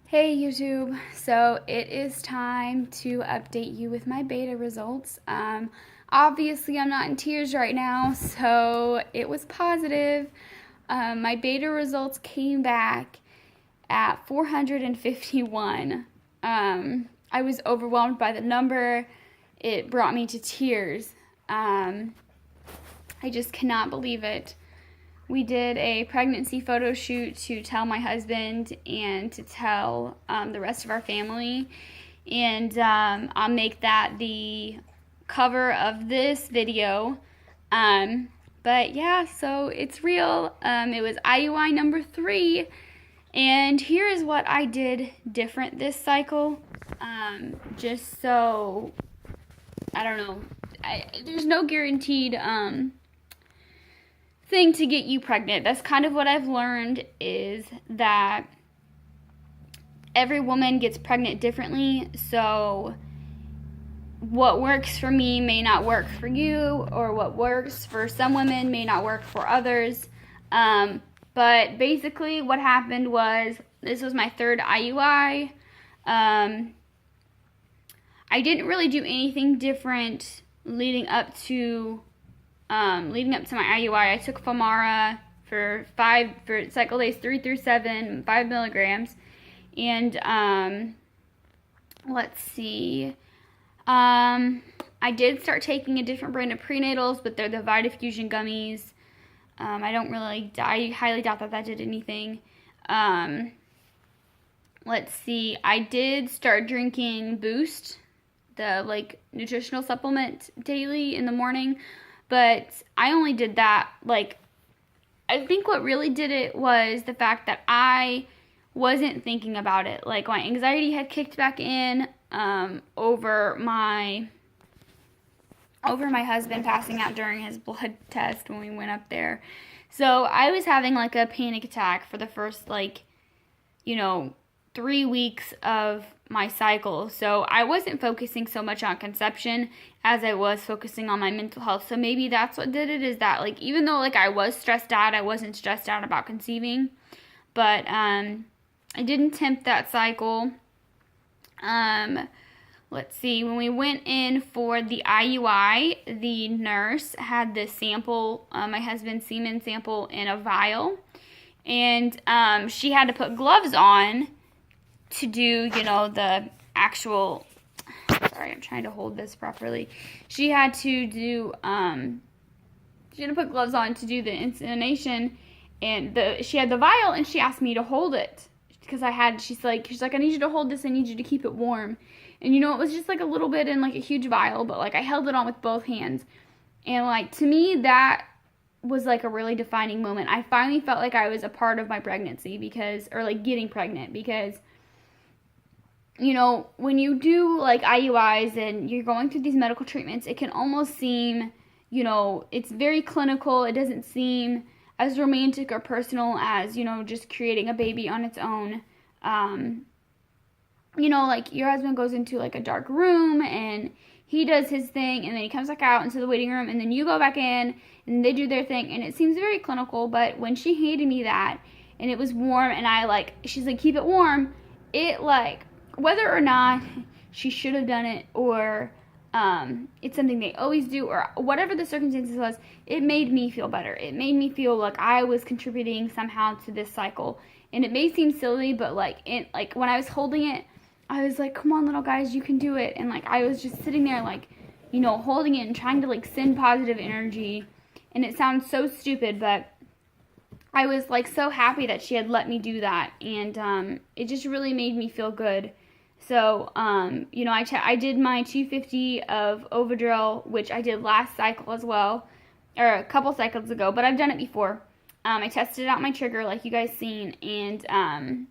Hey YouTube, so it is time to update you with my beta results. Obviously I'm not in tears right now, so it was positive. My beta results came back at 451. I was overwhelmed by the number. It brought me to tears. I just cannot believe it. We did a pregnancy photo shoot to tell my husband and to tell the rest of our family. And I'll make that the cover of this video. But yeah, so it's real. It was IUI number 3. And here is what I did different this cycle. Just so, I don't know, there's no guaranteed thing to get you pregnant. That's kind of what I've learned, is that every woman gets pregnant differently, so what works for me may not work for you, or what works for some women may not work for others. But basically what happened was, this was my 3rd IUI. I didn't really do anything different leading up to my IUI. I took Femara for cycle days 3 through 7, 5 milligrams. And let's see. I did start taking a different brand of prenatals, but they're the VitaFusion gummies. I highly doubt that did anything. Let's see. I did start drinking Boost, the nutritional supplement, daily in the morning. But I only did that, I think what really did it was the fact that I wasn't thinking about it. My anxiety had kicked back in over my husband passing out during his blood test when we went up there. So I was having a panic attack for the first 3 weeks of my cycle. So I wasn't focusing so much on conception as I was focusing on my mental health. So maybe that's what did it, is that even though I was stressed out, I wasn't stressed out about conceiving. But I didn't tempt that cycle. Let's see, when we went in for the IUI, the nurse had this sample, my husband's semen sample, in a vial. And she had to put gloves on to do, the actual, sorry, I'm trying to hold this properly. She had to put gloves on to do the insemination, and she had the vial, and she asked me to hold it, because she's like, I need you to hold this, I need you to keep it warm. And it was just a little bit in a huge vial, but I held it on with both hands. And to me, that was a really defining moment. I finally felt like I was a part of my pregnancy, or getting pregnant, because when you do IUIs and you're going through these medical treatments, it can almost seem, it's very clinical. It doesn't seem as romantic or personal as, just creating a baby on its own. Your husband goes into a dark room and he does his thing, and then he comes back out into the waiting room, and then you go back in and they do their thing, and it seems very clinical. But when she handed me that and it was warm, and she's like, keep it warm, it whether or not she should have done it, or it's something they always do, or whatever the circumstances was, it made me feel better. It made me feel like I was contributing somehow to this cycle. And it may seem silly, but when I was holding it, I was like, come on, little guys, you can do it. And I was just sitting there holding it and trying to send positive energy. And it sounds so stupid, but I was so happy that she had let me do that. And it just really made me feel good. So, I did my 250 of Ovidrel, which I did last cycle as well, or a couple cycles ago, but I've done it before. I tested out my trigger, like you guys seen, and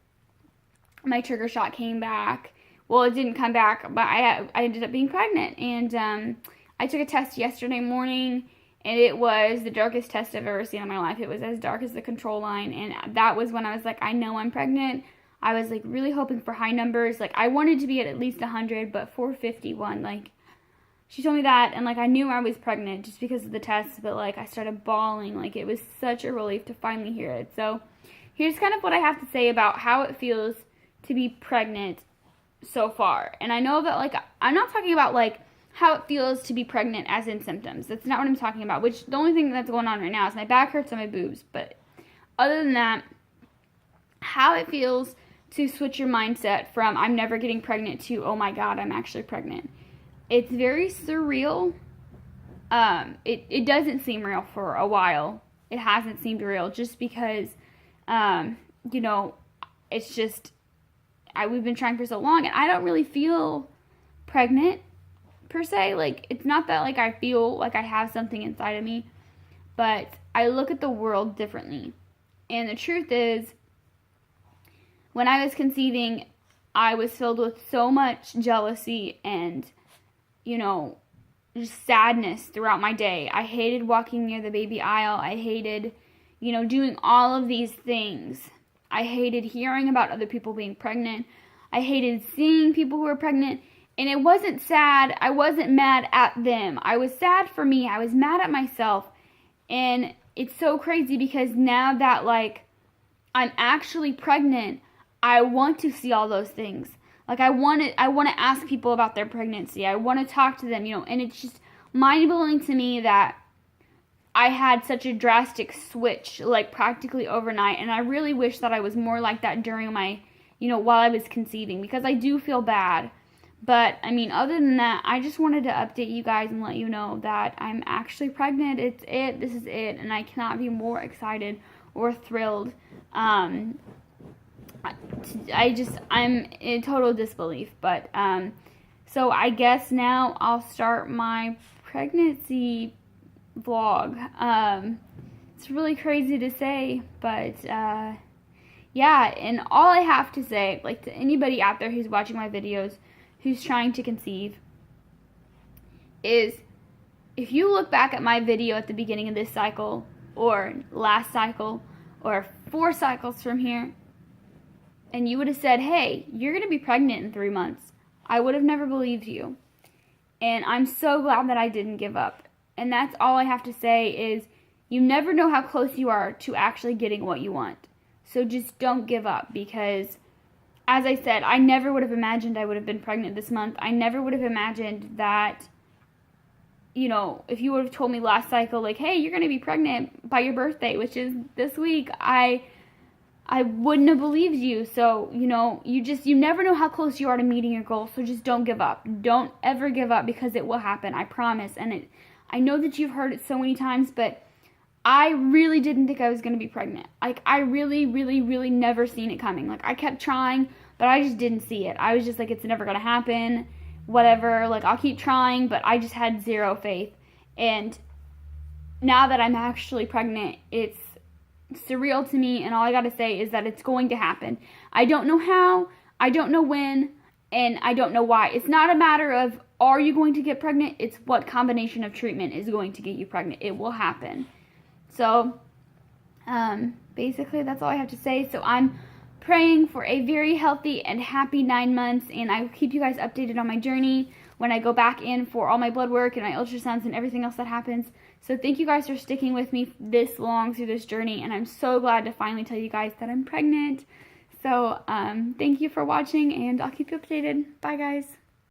my trigger shot came back. Well, it didn't come back, but I ended up being pregnant. And I took a test yesterday morning, and it was the darkest test I've ever seen in my life. It was as dark as the control line, and that was when I was like, I know I'm pregnant. I was really hoping for high numbers. I wanted to be at least 100, but 451, she told me that, and I knew I was pregnant just because of the test, but I started bawling. It was such a relief to finally hear it. So here's kind of what I have to say about how it feels to be pregnant so far. And I know that, like, I'm not talking about, like, how it feels to be pregnant as in symptoms. That's not what I'm talking about, which the only thing that's going on right now is my back hurts and my boobs. But other than that, how it feels to switch your mindset from I'm never getting pregnant to, oh my God, I'm actually pregnant. It's very surreal. It doesn't seem real for a while. It hasn't seemed real just because, you know, it's just, we've been trying for so long, and I don't really feel pregnant per se. Like, it's not that, like, I feel like I have something inside of me, but I look at the world differently. And the truth is, when I was conceiving, I was filled with so much jealousy and, you know, just sadness throughout my day. I hated walking near the baby aisle. I hated, you know, doing all of these things. I hated hearing about other people being pregnant. I hated seeing people who were pregnant. And it wasn't sad. I wasn't mad at them. I was sad for me. I was mad at myself. And it's so crazy because now that, like, I'm actually pregnant, I want to see all those things. Like, I want to ask people about their pregnancy. I want to talk to them, you know, and it's just mind-blowing to me that I had such a drastic switch, like, practically overnight. And I really wish that I was more like that during my, you know, while I was conceiving, because I do feel bad. But, I mean, other than that, I just wanted to update you guys and let you know that I'm actually pregnant. It's it. This is it. And I cannot be more excited or thrilled. I'm in total disbelief. But, so I guess now I'll start my pregnancy vlog. It's really crazy to say, but, yeah. And all I have to say, like, to anybody out there who's watching my videos, who's trying to conceive, is if you look back at my video at the beginning of this cycle, or last cycle, or 4 cycles from here, and you would have said, hey, you're going to be pregnant in 3 months, I would have never believed you. And I'm so glad that I didn't give up. And that's all I have to say is you never know how close you are to actually getting what you want. So just don't give up, because as I said, I never would have imagined I would have been pregnant this month. I never would have imagined that, you know, if you would have told me last cycle, like, hey, you're going to be pregnant by your birthday, which is this week, I wouldn't have believed you. So, you know, you never know how close you are to meeting your goal. So just don't give up. Don't ever give up, because it will happen. I promise. And I know that you've heard it so many times, but I really didn't think I was going to be pregnant. Like, I really, really, really never seen it coming. Like, I kept trying, but I just didn't see it. I was just like, it's never going to happen, whatever. Like, I'll keep trying, but I just had zero faith. And now that I'm actually pregnant, it's surreal to me, and all I got to say is that it's going to happen. I don't know how, I don't know when, and I don't know why. It's not a matter of, are you going to get pregnant? It's what combination of treatment is going to get you pregnant. It will happen. So, basically, that's all I have to say. So, I'm praying for a very healthy and happy 9 months, and I will keep you guys updated on my journey when I go back in for all my blood work and my ultrasounds and everything else that happens. So, thank you guys for sticking with me this long through this journey, and I'm so glad to finally tell you guys that I'm pregnant. So, thank you for watching, and I'll keep you updated. Bye, guys.